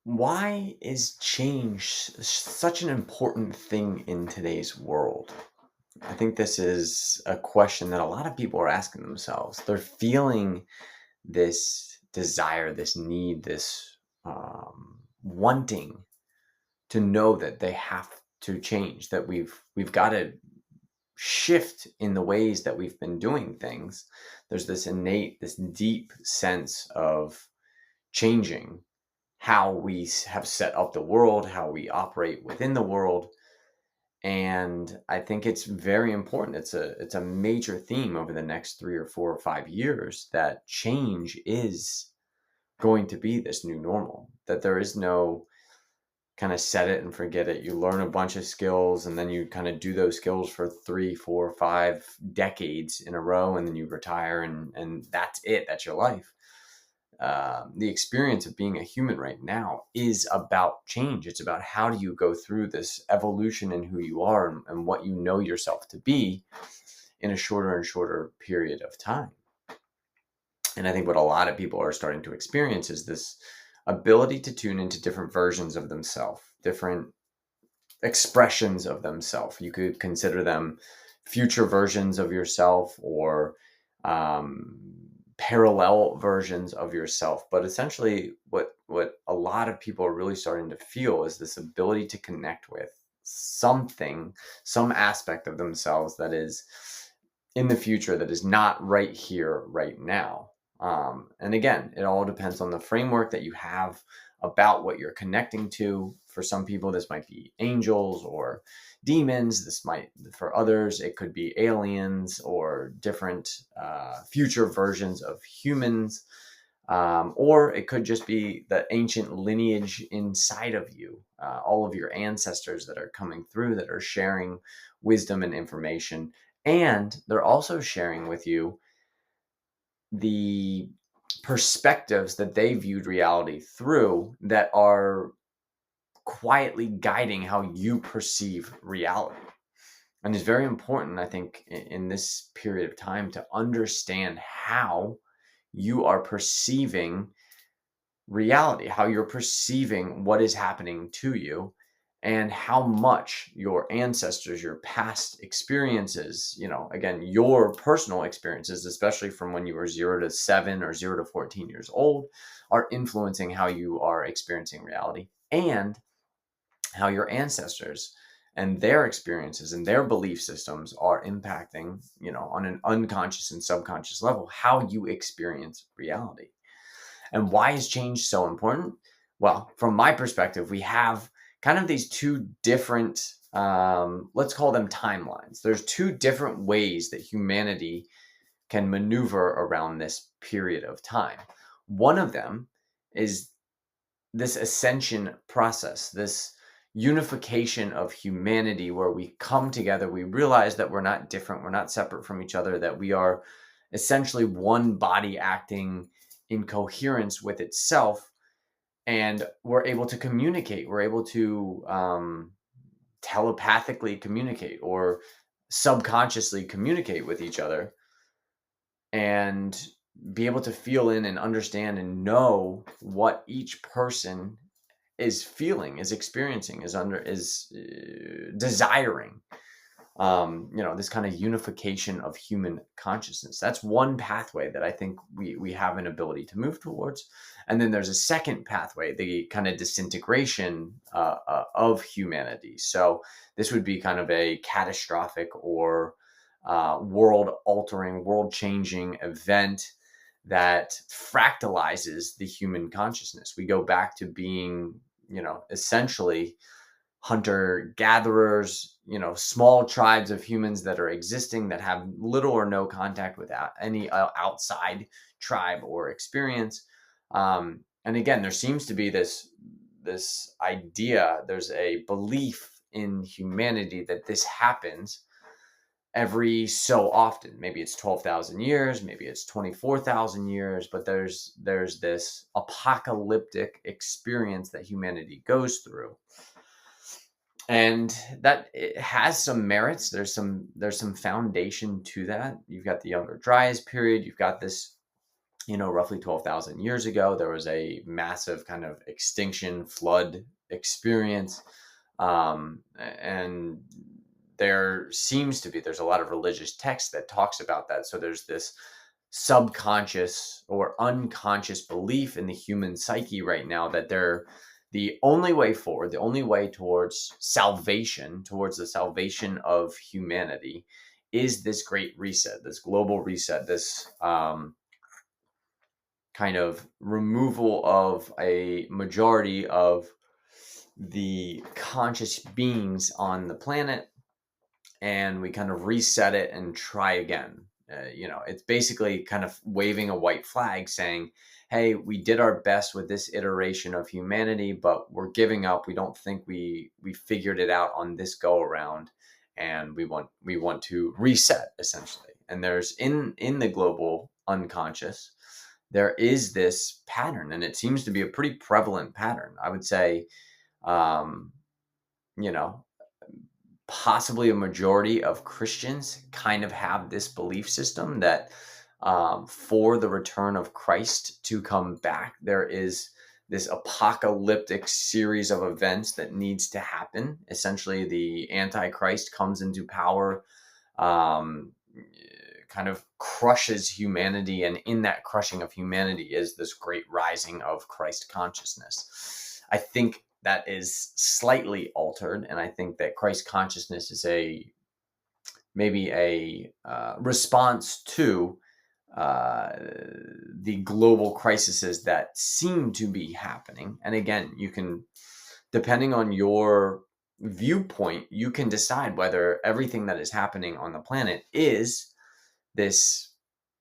Why is change such an important thing in today's world? I think this is a question that a lot of people are asking themselves. They're feeling this desire, this need, this wanting to know that they have to change, that we've got to shift in the ways that we've been doing things. There's this innate, this deep sense of changing how we have set up the world, how we operate within the world. And I think it's very important. It's a major theme over the next 3 or 4 or 5 years that change is going to be this new normal. That there is no kind of set it and forget it. You learn a bunch of skills and then you kind of do those skills for 3, 4, 5 decades in a row, and then you retire and that's it. That's your life. The experience of being a human right now is about change. It's about how do you go through this evolution in who you are and what you know yourself to be in a shorter and shorter period of time. And I think what a lot of people are starting to experience is this ability to tune into different versions of themselves, different expressions of themselves. You could consider them future versions of yourself or um, parallel versions of yourself. But essentially, what a lot of people are really starting to feel is this ability to connect with something, some aspect of themselves that is in the future that is not right here, right now. And again, it all depends on the framework that you have about what you're connecting to. For some people, this might be angels or demons. This might, for others, it could be aliens or different future versions of humans. Or it could just be the ancient lineage inside of you, all of your ancestors that are coming through that are sharing wisdom and information. And they're also sharing with you the perspectives that they viewed reality through that are quietly guiding how you perceive reality. And it's very important, I think, in this period of time to understand how you are perceiving reality, how you're perceiving what is happening to you, and how much your ancestors, your past experiences, again, your personal experiences, especially from when you were 0 to 7 or 0 to 14 years old, are influencing how you are experiencing reality, and how your ancestors and their experiences and their belief systems are impacting, on an unconscious and subconscious level, how you experience reality. And why is change so important? Well, from my perspective, we have kind of these two different, let's call them timelines. There's two different ways that humanity can maneuver around this period of time. One of them is this ascension process, this unification of humanity where we come together, we realize that we're not different, we're not separate from each other, that we are essentially one body acting in coherence with itself, and we're able to communicate, we're able to telepathically communicate or subconsciously communicate with each other and be able to feel in and understand and know what each person is feeling, is experiencing, is desiring. This kind of unification of human consciousness. That's one pathway that I think we have an ability to move towards. And then there's a second pathway, the kind of disintegration of humanity. So this would be kind of a catastrophic or world altering, world changing event that fractalizes the human consciousness. We go back to being, essentially hunter gatherers, small tribes of humans that are existing that have little or no contact with any outside tribe or experience. And again, there seems to be this idea, there's a belief in humanity that this happens every so often. Maybe it's 12,000 years, maybe it's 24,000 years, but there's this apocalyptic experience that humanity goes through. And that it has some merits. There's some foundation to that. You've got the Younger Dryas period. You've got this roughly 12,000 years ago, there was a massive kind of extinction flood experience. And there's a lot of religious text that talks about that. So there's this subconscious or unconscious belief in the human psyche right now that the only way forward, the only way towards salvation, towards the salvation of humanity, is this great reset, this global reset, this kind of removal of a majority of the conscious beings on the planet, and we kind of reset it and try again. It's basically kind of waving a white flag saying, hey, we did our best with this iteration of humanity, but we're giving up. We don't think we figured it out on this go around, and we want to reset, essentially. And there's in the global unconscious, there is this pattern, and it seems to be a pretty prevalent pattern. I would say, um, you know, possibly a majority of Christians kind of have this belief system that for the return of Christ to come back, there is this apocalyptic series of events that needs to happen. Essentially, the Antichrist comes into power, um, kind of crushes humanity, and in that crushing of humanity is this great rising of Christ consciousness. I think that is slightly altered, and I think that Christ consciousness is maybe a response to the global crises that seem to be happening. And again, you can, depending on your viewpoint, you can decide whether everything that is happening on the planet is this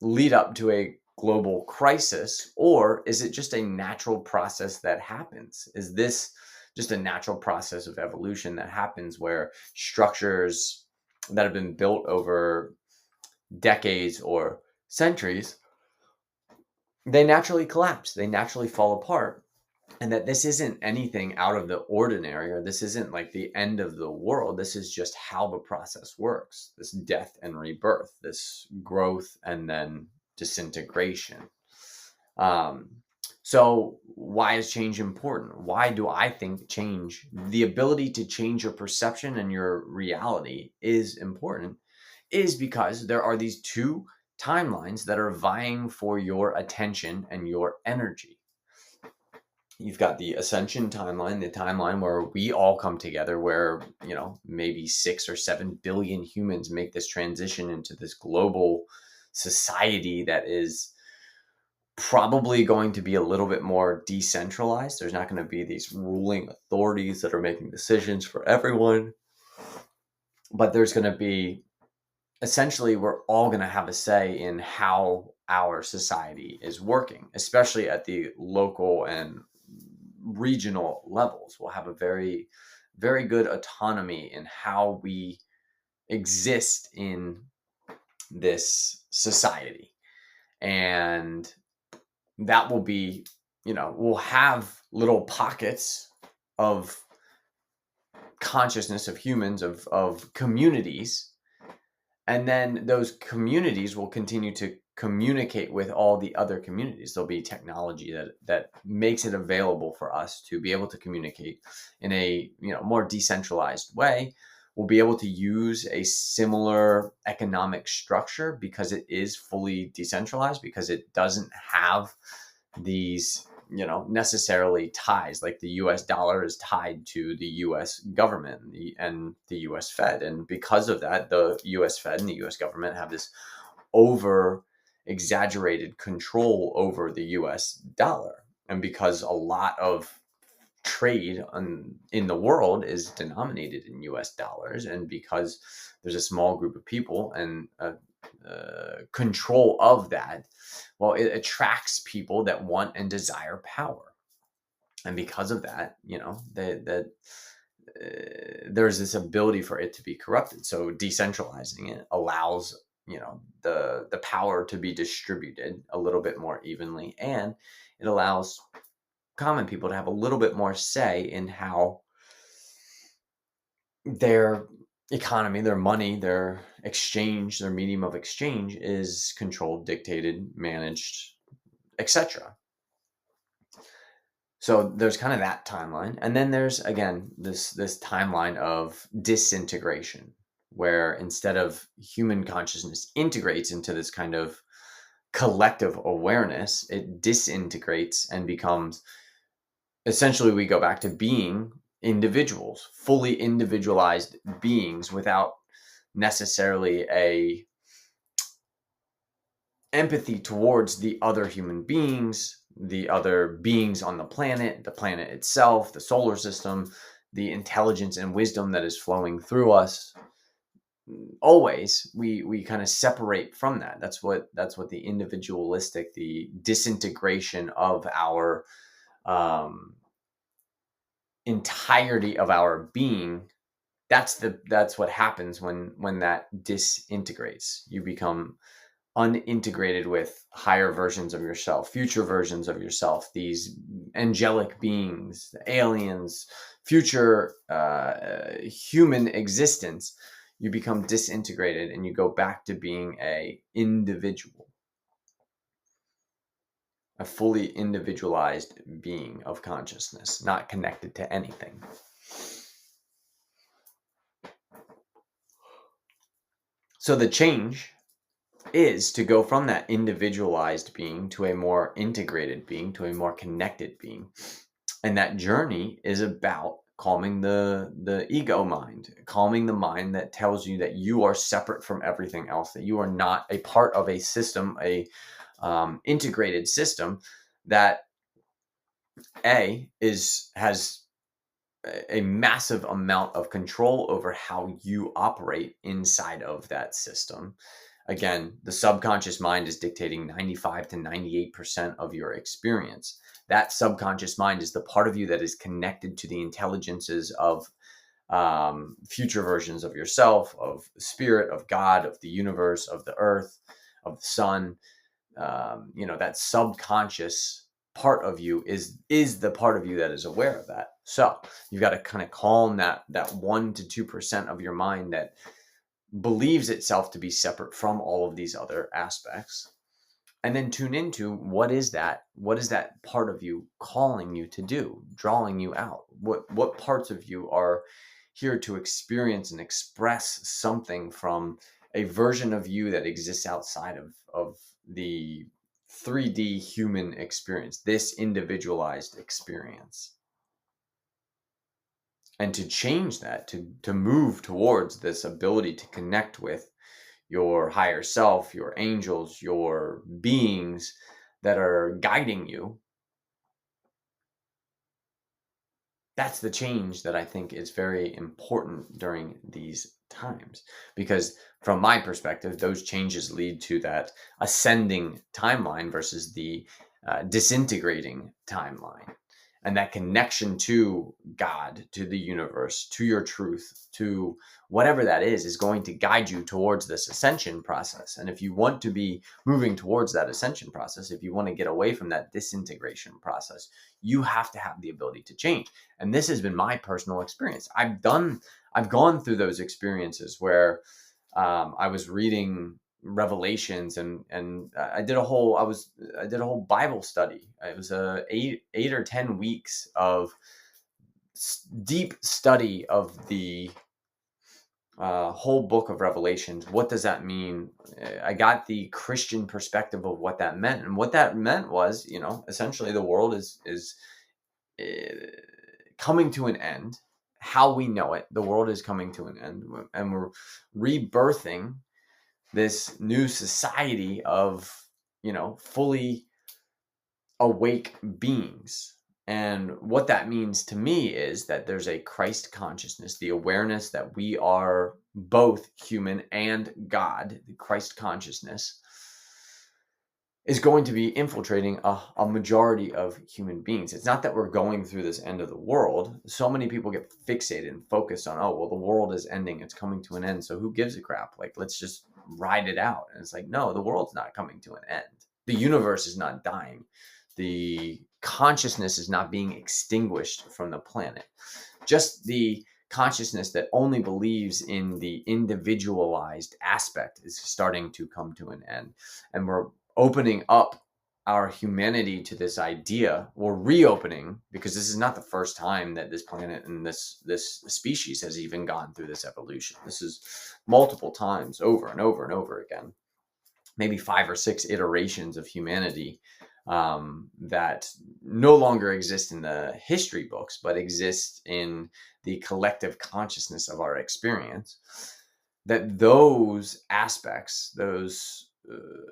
lead up to a global crisis, or is it just a natural process that happens? Is this just a natural process of evolution that happens where structures that have been built over decades or centuries, they naturally collapse, they naturally fall apart, and that this isn't anything out of the ordinary, or this isn't like the end of the world. This is just how the process works, this death and rebirth, this growth and then disintegration. So why is change important? Why do I think change, the ability to change your perception and your reality, is important? Is because there are these two timelines that are vying for your attention and your energy. You've got the Ascension timeline, the timeline where we all come together, where, maybe 6 or 7 billion humans make this transition into this global society that is probably going to be a little bit more decentralized. There's not going to be these ruling authorities that are making decisions for everyone, but there's going to be, essentially, we're all going to have a say in how our society is working, especially at the local and regional levels. We'll have a very, very good autonomy in how we exist in this society. And that will be, we'll have little pockets of consciousness of humans, of communities. And then those communities will continue to communicate with all the other communities. There'll be technology that makes it available for us to be able to communicate in a more decentralized way. We'll be able to use a similar economic structure because it is fully decentralized, because it doesn't have these necessarily ties. Like the US dollar is tied to the US government and the US Fed. And because of that, the US Fed and the US government have this over exaggerated control over the US dollar. And because a lot of trade in the world is denominated in US dollars, and because there's a small group of people and control of that, well, it attracts people that want and desire power. And because of that, there's this ability for it to be corrupted. So decentralizing it allows the power to be distributed a little bit more evenly, and it allows common people to have a little bit more say in how their economy, their money, their exchange, their medium of exchange is controlled, dictated, managed, etc. So there's kind of that timeline. And then there's, again, this timeline of disintegration, where instead of human consciousness integrates into this kind of collective awareness, it disintegrates and becomes, essentially, we go back to being individuals, fully individualized beings without necessarily a empathy towards the other human beings, the other beings on the planet itself, the solar system, the intelligence and wisdom that is flowing through us. Always we kind of separate from that. That's what the individualistic, the disintegration of our entirety of our being, that's what happens when that disintegrates. You become unintegrated with higher versions of yourself, future versions of yourself, these angelic beings, aliens, future human existence. You become disintegrated and you go back to being a individual, a fully individualized being of consciousness, not connected to anything. So the change is to go from that individualized being to a more integrated being, to a more connected being. And that journey is about calming the ego mind, calming the mind that tells you that you are separate from everything else, that you are not a part of a system, a integrated system that has a massive amount of control over how you operate inside of that system. Again, the subconscious mind is dictating 95 to 98% of your experience. That subconscious mind is the part of you that is connected to the intelligences of future versions of yourself, of spirit, of God, of the universe, of the earth, of the sun. That subconscious part of you is the part of you that is aware of that. So you've got to kind of calm that 1 to 2% of your mind that believes itself to be separate from all of these other aspects, and then tune into what is that part of you calling you to do, drawing you out. What parts of you are here to experience and express something from a version of you that exists outside of the 3D human experience, this individualized experience. And to change that, to move towards this ability to connect with your higher self, your angels, your beings that are guiding you. That's the change that I think is very important during these times, because from my perspective, those changes lead to that ascending timeline versus the disintegrating timeline. And that connection to God, to the universe, to your truth, to whatever that is going to guide you towards this ascension process. And if you want to be moving towards that ascension process, if you want to get away from that disintegration process, you have to have the ability to change. And this has been my personal experience. I've gone through those experiences where I was reading Revelations and I did a whole Bible study. It was a 8 or 10 weeks of deep study of the whole book of Revelations. What does that mean? I got the Christian perspective of what that meant, and what that meant was, essentially the world is coming to an end. How we know it, the world is coming to an end, and we're rebirthing this new society of, fully awake beings. And what that means to me is that there's a Christ consciousness, the awareness that we are both human and God, the Christ consciousness is going to be infiltrating a majority of human beings. It's not that we're going through this end of the world. So many people get fixated and focused on, oh, well, the world is ending. It's coming to an end. So who gives a crap? Like, let's just ride it out. And it's like, no, the world's not coming to an end. The universe is not dying. The consciousness is not being extinguished from the planet. Just the consciousness that only believes in the individualized aspect is starting to come to an end. And we're opening up our humanity to this idea, or reopening, because this is not the first time that this planet and this species has even gone through this evolution. This is multiple times, over and over and over again, maybe 5 or 6 iterations of humanity that no longer exist in the history books, but exist in the collective consciousness of our experience. That those aspects,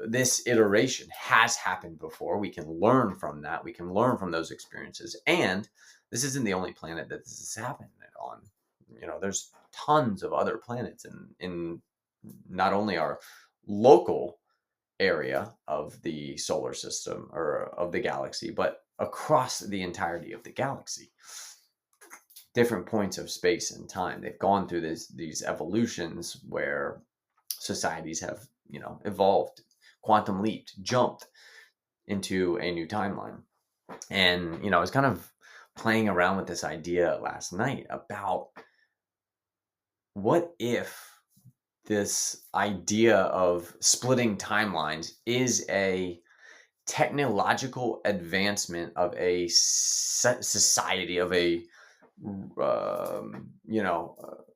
this iteration has happened before. We can learn from that. We can learn from those experiences. And this isn't the only planet that this has happened on. There's tons of other planets in not only our local area of the solar system or of the galaxy, but across the entirety of the galaxy. Different points of space and time. They've gone through these evolutions where societies have, evolved, quantum leaped, jumped into a new timeline. And, I was kind of playing around with this idea last night about what if this idea of splitting timelines is a technological advancement of a society, of a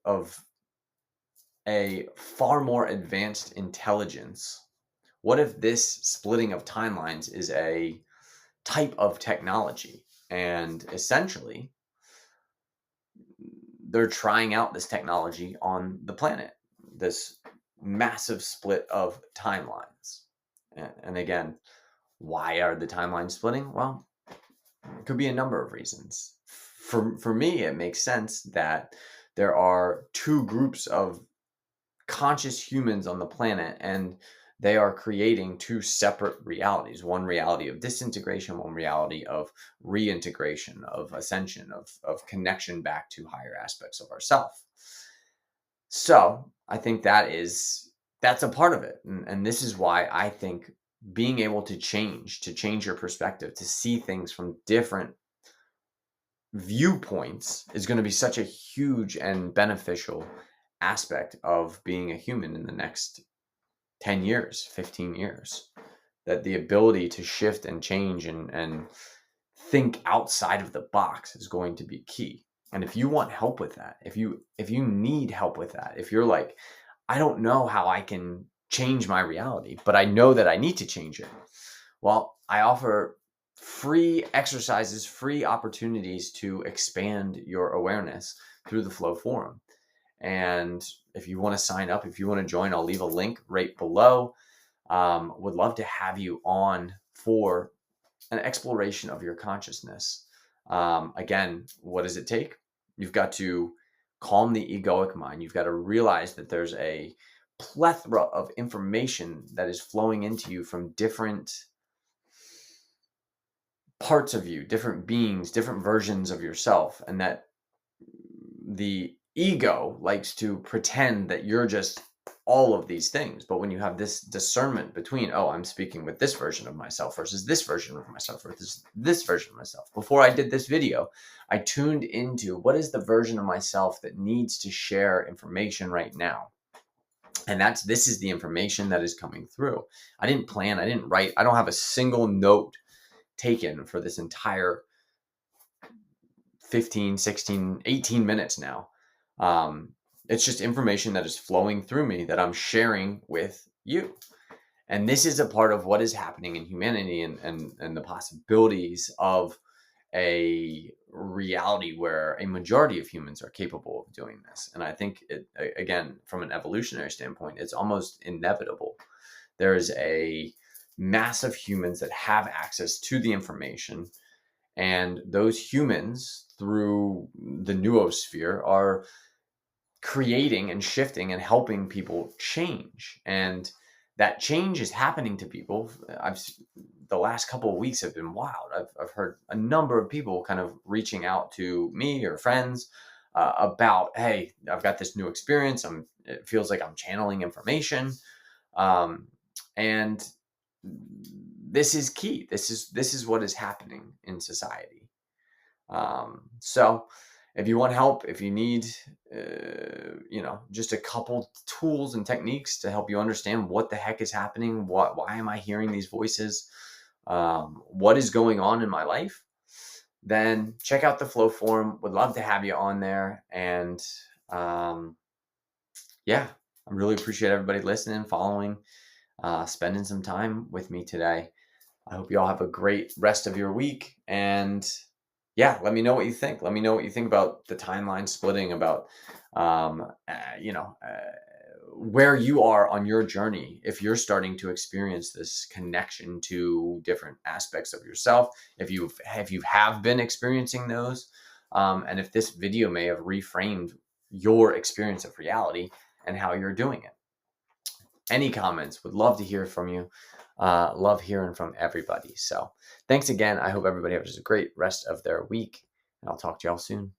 of a far more advanced intelligence. What if this splitting of timelines is a type of technology, and essentially they're trying out this technology on the planet, this massive split of timelines. And again, why are the timelines splitting? Well, it could be a number of reasons. For me, it makes sense that there are two groups of conscious humans on the planet, and they are creating two separate realities. One reality of disintegration, one reality of reintegration, of ascension, of connection back to higher aspects of ourself. So I think that's a part of it. And this is why I think being able to change your perspective, to see things from different viewpoints is going to be such a huge and beneficial aspect of being a human in the next 10 years, 15 years. That the ability to shift and change and think outside of the box is going to be key. And if you want help with that, if you need help with that, if you're like, I don't know how I can change my reality, but I know that I need to change it. Well, I offer free exercises, free opportunities to expand your awareness through the Flow Forum. And if you want to sign up, if you want to join, I'll leave a link right below. Would love to have you on for an exploration of your consciousness. Again, what does it take? You've got to calm the egoic mind. You've got to realize that there's a plethora of information that is flowing into you from different parts of you, different beings, different versions of yourself, and that the ego likes to pretend that you're just all of these things. But when you have this discernment between, oh, I'm speaking with this version of myself versus this version of myself versus this version of myself. Before I did this video, I tuned into what is the version of myself that needs to share information right now. And this is the information that is coming through. I didn't plan, I didn't write, I don't have a single note taken for this entire 15, 16, 18 minutes now. It's just information that is flowing through me that I'm sharing with you. And this is a part of what is happening in humanity and the possibilities of a reality where a majority of humans are capable of doing this. And I think again, from an evolutionary standpoint, it's almost inevitable. There is a mass of humans that have access to the information, and those humans through the noosphere are creating and shifting and helping people change. And that change is happening to people. The last couple of weeks have been wild. I've heard a number of people kind of reaching out to me or friends about, hey, I've got this new experience. It feels like I'm channeling information. And this is key. This is what is happening in society. So if you want help, if you need, just a couple tools and techniques to help you understand what the heck is happening, why am I hearing these voices? what is going on in my life, then check out the Flow Forum. Would love to have you on there. And yeah, I really appreciate everybody listening, following, spending some time with me today. I hope you all have a great rest of your week. And yeah, let me know what you think. Let me know what you think about the timeline splitting, about, you know, where you are on your journey. If you're starting to experience this connection to different aspects of yourself, if you have been experiencing those, and if this video may have reframed your experience of reality and how you're doing it. Any comments, would love to hear from you. Love hearing from everybody. So thanks again. I hope everybody has a great rest of their week, and I'll talk to y'all soon.